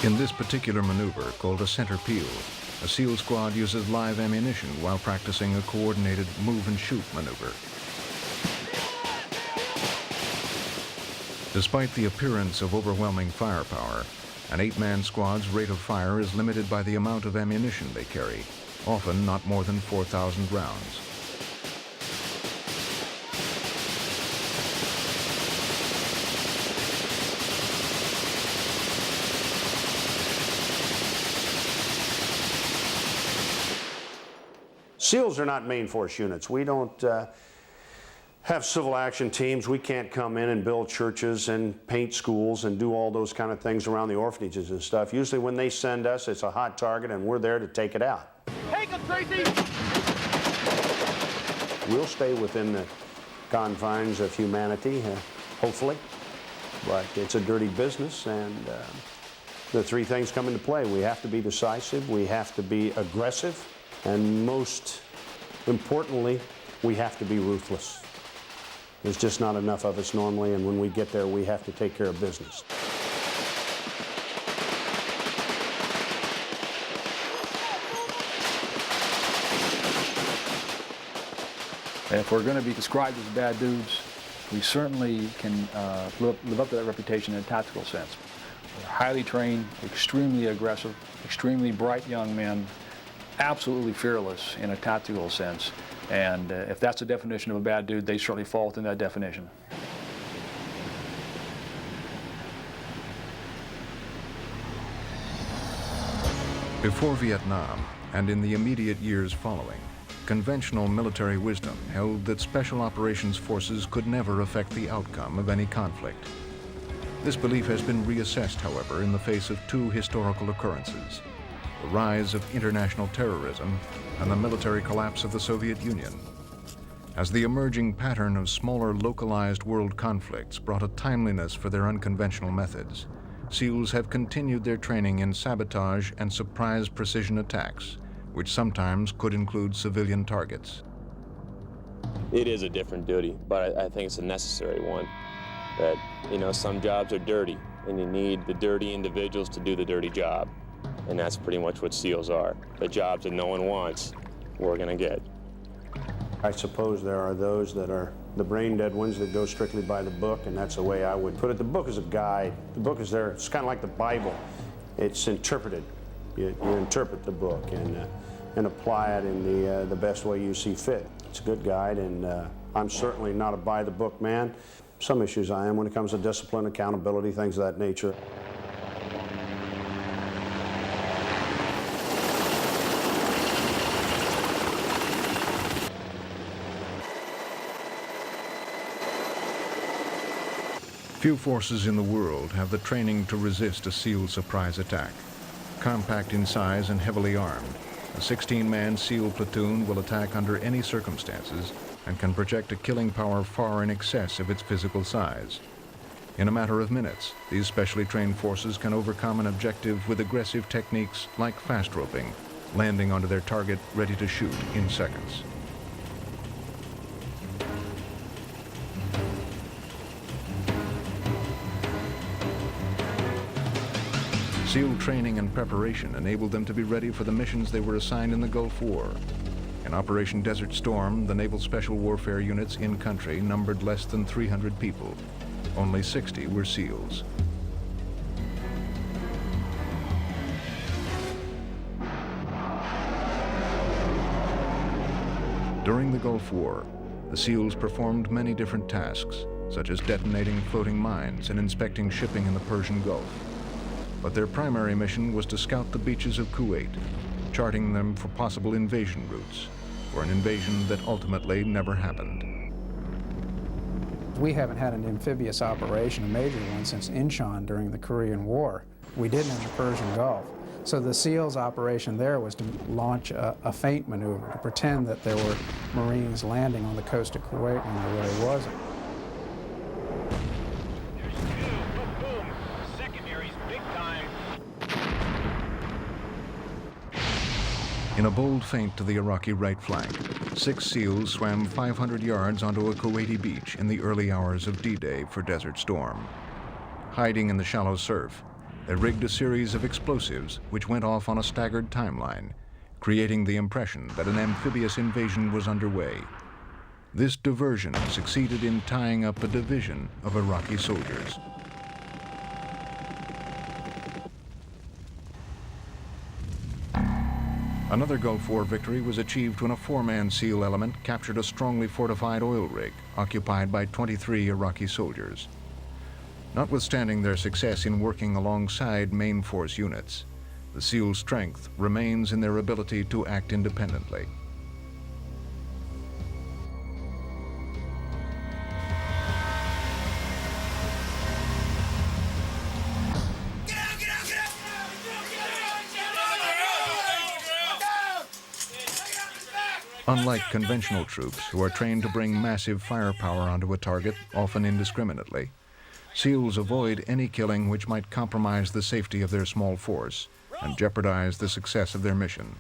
In this particular maneuver, called a center peel, a SEAL squad uses live ammunition while practicing a coordinated move-and-shoot maneuver. Despite the appearance of overwhelming firepower, an 8-man squad's rate of fire is limited by the amount of ammunition they carry, often not more than 4,000 rounds. SEALs are not main force units. We don't have civil action teams. We can't come in and build churches and paint schools and do all those kind of things around the orphanages and stuff. Usually when they send us, it's a hot target and we're there to take it out. Take it, Tracy! We'll stay within the confines of humanity, hopefully, but it's a dirty business, and the three things come into play. We have to be decisive, we have to be aggressive, and most importantly, we have to be ruthless. There's just not enough of us normally, and when we get there, we have to take care of business. If we're going to be described as bad dudes, we certainly can live up to that reputation in a tactical sense. We're highly trained, extremely aggressive, extremely bright young men, absolutely fearless in a tactical sense. And if that's the definition of a bad dude, they certainly fall within that definition. Before Vietnam, and in the immediate years following, conventional military wisdom held that special operations forces could never affect the outcome of any conflict. This belief has been reassessed, however, in the face of two historical occurrences: the rise of international terrorism and the military collapse of the Soviet Union. As the emerging pattern of smaller localized world conflicts brought a timeliness for their unconventional methods, SEALs have continued their training in sabotage and surprise precision attacks, which sometimes could include civilian targets. It is a different duty, but I think it's a necessary one. That, you know, some jobs are dirty, and you need the dirty individuals to do the dirty job. And that's pretty much what SEALs are. The jobs that no one wants, we're going to get. I suppose there are those that are the brain-dead ones that go strictly by the book, and that's the way I would put it. The book is a guide. The book is there. It's kind of like the Bible. It's interpreted. You interpret the book and apply it in the best way you see fit. It's a good guide, and I'm certainly not a by-the-book man. Some issues I am when it comes to discipline, accountability, things of that nature. Few forces in the world have the training to resist a SEAL surprise attack. Compact in size and heavily armed, a 16-man SEAL platoon will attack under any circumstances and can project a killing power far in excess of its physical size. In a matter of minutes, these specially trained forces can overcome an objective with aggressive techniques like fast roping, landing onto their target ready to shoot in seconds. SEAL training and preparation enabled them to be ready for the missions they were assigned in the Gulf War. In Operation Desert Storm, the Naval Special Warfare units in country numbered less than 300 people. Only 60 were SEALs. During the Gulf War, the SEALs performed many different tasks, such as detonating floating mines and inspecting shipping in the Persian Gulf. But their primary mission was to scout the beaches of Kuwait, charting them for possible invasion routes, for an invasion that ultimately never happened. We haven't had an amphibious operation, a major one, since Incheon during the Korean War. We didn't in the Persian Gulf. So the SEALs operation there was to launch a feint maneuver, to pretend that there were Marines landing on the coast of Kuwait when there really wasn't. In a bold feint to the Iraqi right flank, 6 SEALs swam 500 yards onto a Kuwaiti beach in the early hours of D-Day for Desert Storm. Hiding in the shallow surf, they rigged a series of explosives which went off on a staggered timeline, creating the impression that an amphibious invasion was underway. This diversion succeeded in tying up a division of Iraqi soldiers. Another Gulf War victory was achieved when a four-man SEAL element captured a strongly fortified oil rig occupied by 23 Iraqi soldiers. Notwithstanding their success in working alongside main force units, the SEAL's strength remains in their ability to act independently. Unlike conventional troops, who are trained to bring massive firepower onto a target, often indiscriminately, SEALs avoid any killing which might compromise the safety of their small force and jeopardize the success of their mission.